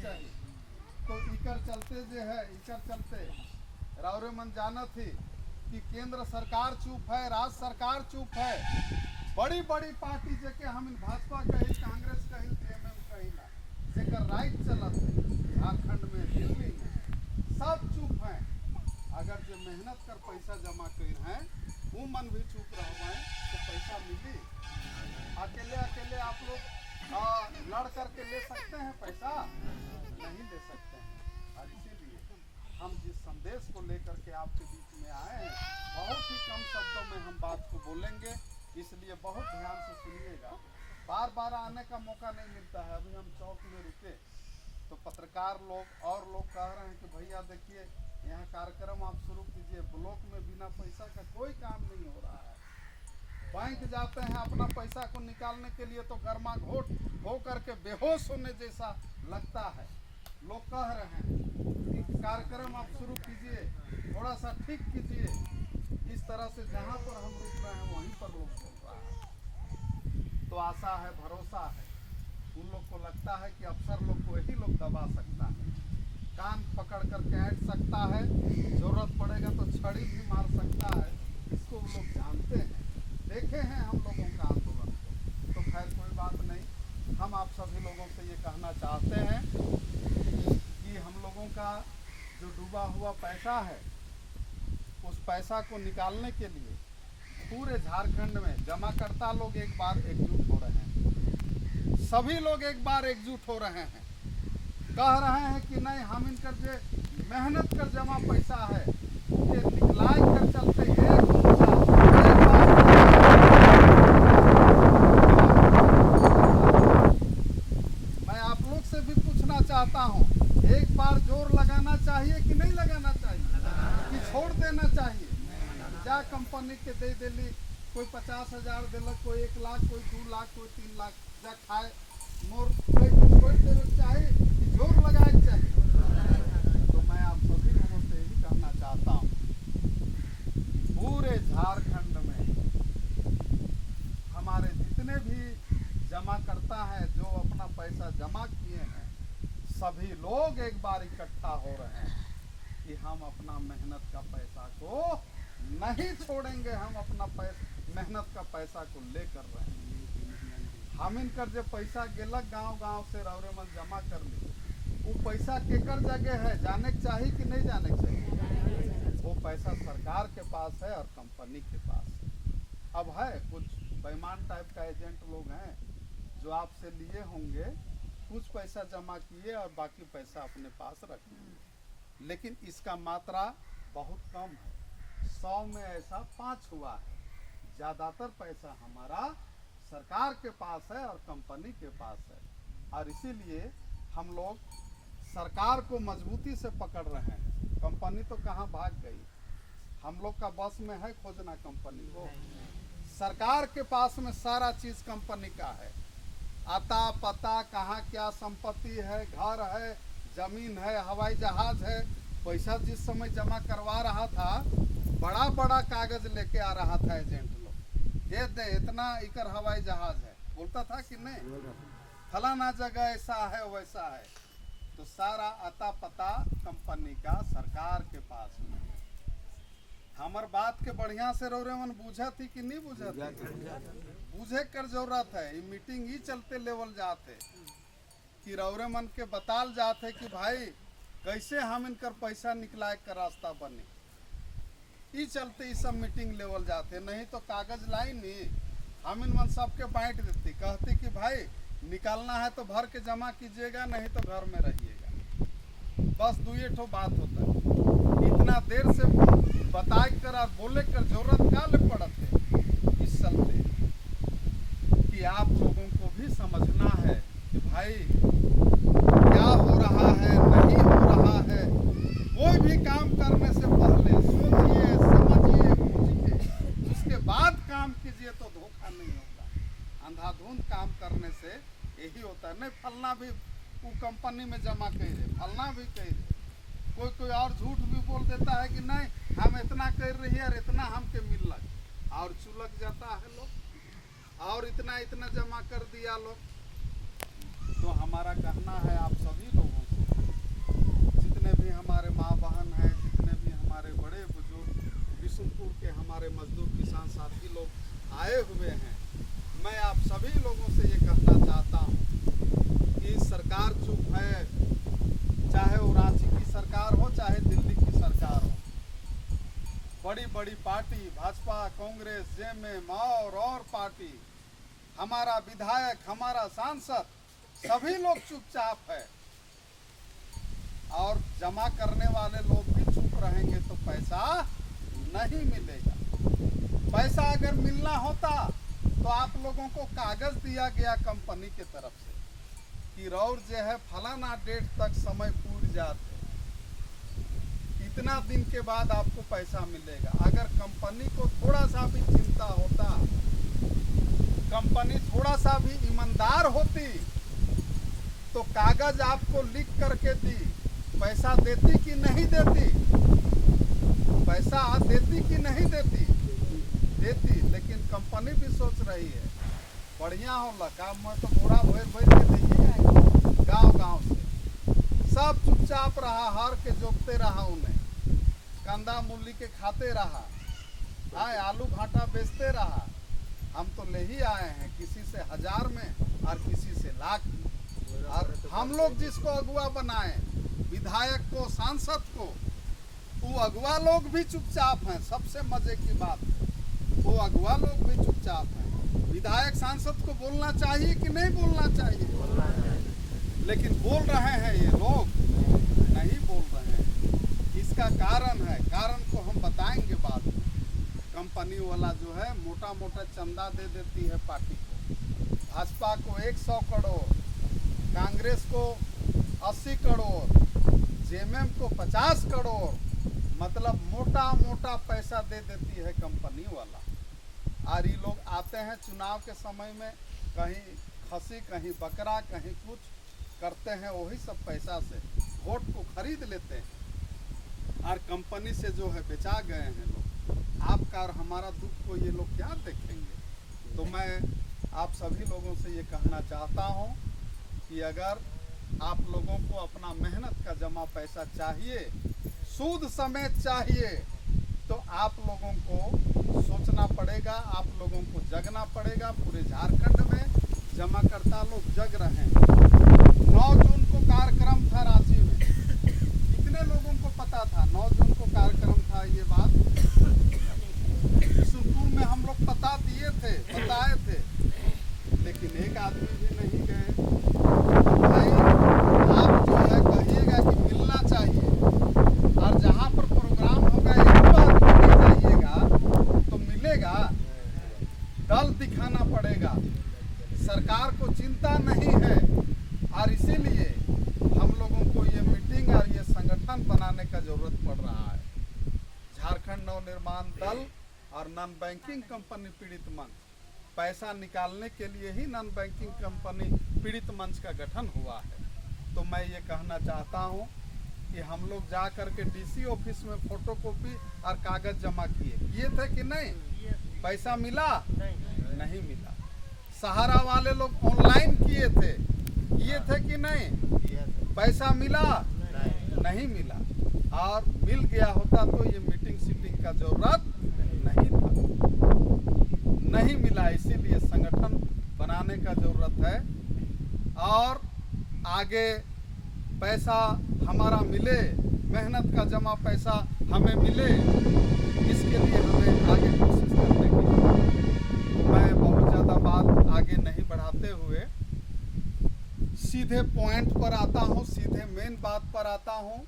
चाहिए। तो इकर चलते जो है, इकर चलते रावरे मन जाना थी कि केंद्र सरकार चुप है, राज्य सरकार चुप है, बड़ी बड़ी पार्टी जेके हम भाजपा कही, कांग्रेस कही, जेएमएम कही ना, जेकर राइट चलत है झारखंड में, दिल्ली में, सब चुप हैं। अगर जो मेहनत कर पैसा जमा कर हैं वो मन भी चुप रह तो पैसा मिली। अकेले अकेले आप लोग लड़ करके ले सकते हैं पैसा? नहीं ले सकते हैं। और इसीलिए हम जिस संदेश को लेकर के आपके बीच में आए हैं, बहुत ही कम शब्दों में हम बात को बोलेंगे, इसलिए बहुत ध्यान से सुनिएगा। बार बार आने का मौका नहीं मिलता है। अभी हम चौक में रुके तो पत्रकार लोग और लोग कह रहे हैं कि भैया देखिए यहाँ कार्यक्रम आप शुरू कीजिए, ब्लॉक में बिना पैसा का कोई काम नहीं हो रहा है। बैंक जाते हैं अपना पैसा को निकालने के लिए तो गर्मा घोट हो करके बेहोश होने जैसा लगता है। लोग कह रहे हैं कि कार्यक्रम आप शुरू कीजिए, थोड़ा सा ठीक कीजिए। इस तरह से जहाँ पर हम रुक रहे हैं वहीं पर लोग बोल रहा है। तो आशा है, भरोसा है, उन लोग को लगता है कि अफसर लोग को यही लोग दबा सकता है, कान पकड़ कर कैंट सकता है, जरूरत पड़ेगा तो छड़ी भी मार सकता है। इसको वो लोग जानते हैं, देखे हैं हम लोगों का आंदोलन को। तो खैर कोई बात नहीं, हम आप सभी लोगों से ये कहना चाहते हैं कि हम लोगों का जो डूबा हुआ पैसा है, उस पैसा को निकालने के लिए पूरे झारखंड में जमाकर्ता लोग एक बार एकजुट हो रहे हैं। सभी लोग एक बार एकजुट हो रहे हैं, कह रहे हैं कि नहीं, हम इनकर जो मेहनत कर जमा पैसा है उनके निकलाए कर चलते मैं आप लोग से भी पूछना चाहता हूँ, एक बार जोर लगाना चाहिए कि नहीं लगाना चाहिए, कि छोड़ देना चाहिए? जा कंपनी के दे दिली, कोई 50,000 दिलक, कोई 1 लाख, कोई 2 लाख, कोई 3 लाख, जा खाए मोर छोड़ देवे चाहिए कि जोर लगाए चाहिए? तो मैं आप सभी लोगों से यही कहना चाहता हूँ, पूरे झारखंड में हमारे जितने भी जमाकर्ता हैं जो अपना पैसा जमा किए हैं, सभी लोग एक बार इकट्ठा हो रहे हैं कि हम अपना मेहनत का पैसा को नहीं छोड़ेंगे, हम अपना मेहनत का पैसा को लेकर रहे हैं। हम इनकर जो पैसा गेलक गांव-गांव से रौरे मन जमा कर ली, वो पैसा केकर जगह है जाने के चाहिए कि नहीं जाने के चाहिए? वो पैसा सरकार के पास है और कंपनी के पास है। अब है कुछ बेईमान टाइप का एजेंट लोग हैं जो आपसे लिए होंगे, कुछ पैसा जमा किए और बाकी पैसा अपने पास रखे, लेकिन इसका मात्रा बहुत कम है। 100 में ऐसा 5 हुआ है। ज़्यादातर पैसा हमारा सरकार के पास है और कंपनी के पास है, और इसीलिए हम लोग सरकार को मजबूती से पकड़ रहे हैं। कंपनी तो कहाँ भाग गई, हम लोग का बस में है खोजना कंपनी को। सरकार के पास में सारा चीज़ कंपनी का है, आता पता, कहाँ क्या संपत्ति है, घर है, जमीन है, हवाई जहाज है। पैसा जिस समय जमा करवा रहा था, बड़ा बड़ा कागज लेके आ रहा था एजेंट लोग, ये दे इतना इकर हवाई जहाज है, बोलता था कि नहीं, फलाना जगह ऐसा है वैसा है। तो सारा आता पता कंपनी का सरकार के पास में। हमार बात के बढ़िया से रौरे मन बुझा थी कि नहीं बुझा थी? बुझे कर जरूरत है। ये मीटिंग ही चलते लेवल जाते कि रौरे मन के बताल जाते कि भाई कैसे हम इनकर पैसा निकलाए का रास्ता बने। ई चलते ये सब मीटिंग लेवल जाते, नहीं तो कागज लाई नहीं, हम इन मन सबके बांट देती, कहती कि भाई निकालना है तो भर के जमा कीजिएगा, नहीं तो घर में रहिएगा। बस 2 ठो बात होता है। इतना देर से बताए कर और बोले कर जरूरत का ले पड़त है, इस चलते कि आप लोगों को भी समझना है कि भाई क्या हो रहा है, नहीं हो रहा है। कोई भी काम करने से पहले सोचिए, समझिए, बूझिए, उसके बाद काम कीजिए तो धोखा नहीं होगा। अंधाधुंध काम करने से यही होता है। नहीं फलना भी वो कंपनी में जमा कर दे, फलना भी कर दे, कोई और झूठ भी बोल देता है कि नहीं हम इतना कर रही है और इतना हमके मिल लग, और चुलक जाता है लोग, और इतना जमा कर दिया लोग। तो हमारा कहना है आप सभी लोगों से आए हुए हैं, मैं आप सभी लोगों से ये कहना चाहता हूँ कि सरकार चुप है, चाहे वो रांची की सरकार हो चाहे दिल्ली की सरकार हो। बड़ी बड़ी पार्टी भाजपा, कांग्रेस, जेएमएम और पार्टी, हमारा विधायक, हमारा सांसद, सभी लोग चुपचाप है। और जमा करने वाले लोग भी चुप रहेंगे तो पैसा नहीं मिलेगा। पैसा अगर मिलना होता तो आप लोगों को कागज दिया गया कंपनी की तरफ से कि रौर जो है फलाना डेट तक समय पूर जाते, इतना दिन के बाद आपको पैसा मिलेगा। अगर कंपनी को थोड़ा सा भी चिंता होता, कंपनी थोड़ा सा भी ईमानदार होती तो कागज आपको लिख करके दी, पैसा देती कि नहीं देती? पैसा देती कि नहीं देती? देती। लेकिन कंपनी भी सोच रही है बढ़िया हो लगा, मैं तो बोरा भर के देखिए गांव से सब चुपचाप रहा, हार के जोतते रहा, उन्हें कंदा मूली के खाते रहा, आलू भाटा बेचते रहा। हम तो ले ही आए हैं, किसी से 1000 में और किसी से लाख में। और हम लोग जिसको अगुआ बनाए, विधायक को, सांसद को, वो अगुआ लोग भी चुपचाप हैं। सबसे मजे की बात, वो अगुआ लोग भी चुपचाप हैं। विधायक सांसद को बोलना चाहिए कि नहीं बोलना चाहिए? लेकिन बोल रहे हैं ये लोग, नहीं बोल रहे हैं। इसका कारण है, कारण को हम बताएंगे बाद में। कंपनी वाला जो है मोटा मोटा चंदा दे देती है पार्टी को। भाजपा को 100 करोड़, कांग्रेस को 80 करोड़, जेएमएम को 50 करोड़, मतलब मोटा मोटा पैसा दे देती है कंपनी वाला। और ये लोग आते हैं चुनाव के समय में, कहीं खसी, कहीं बकरा, कहीं कुछ करते हैं, वही सब पैसा से वोट को खरीद लेते हैं और कंपनी से जो है बेचा गए हैं लोग। आपका और हमारा दुख को ये लोग क्या देखेंगे? तो मैं आप सभी लोगों से ये कहना चाहता हूँ कि अगर आप लोगों को अपना मेहनत का जमा पैसा चाहिए, सूद समेत चाहिए, तो आप लोगों को सोचना पड़ेगा, आप लोगों को जगना पड़ेगा। पूरे झारखंड में जमाकर्ता लोग जग रहे हैं। 9 जून को कार्यक्रम था रांची में, कितने लोगों को पता था 9 जून को कार्यक्रम था? ये बात बिशुनपुर में हम लोग बताए थे, लेकिन एक आदमी भी नहीं गए। भाई आप जो है कहिएगा कि मिलना चाहिए, और जहाँ पर प्रोग्राम होगा एक बार जाइएगा तो मिलेगा। दल दिखाना पड़ेगा, सरकार को चिंता नहीं है, और इसीलिए हम लोगों को ये मीटिंग और ये संगठन बनाने का जरूरत पड़ रहा है। झारखंड नवनिर्माण दल और नॉन बैंकिंग कंपनी पीड़ित मंच, पैसा निकालने के लिए ही नॉन बैंकिंग कंपनी पीड़ित मंच का गठन हुआ है। तो मैं ये कहना चाहता हूँ कि हम लोग जा कर के डीसी ऑफिस में फोटोकॉपी और कागज जमा किए थे कि नहीं? पैसा मिला? नहीं मिला। सहारा वाले लोग ऑनलाइन किए थे कि नहीं? पैसा मिला? नहीं मिला। और मिल गया होता तो ये मीटिंग का जरूरत नहीं था, नहीं मिला। इसीलिए संगठन बनाने का जरूरत है, और आगे पैसा हमारा मिले, मेहनत का जमा पैसा हमें मिले, इसके लिए हमें आगे कोशिश करने की। मैं बहुत ज़्यादा बात आगे नहीं बढ़ाते हुए सीधे पॉइंट पर आता हूँ, सीधे मेन बात पर आता हूँ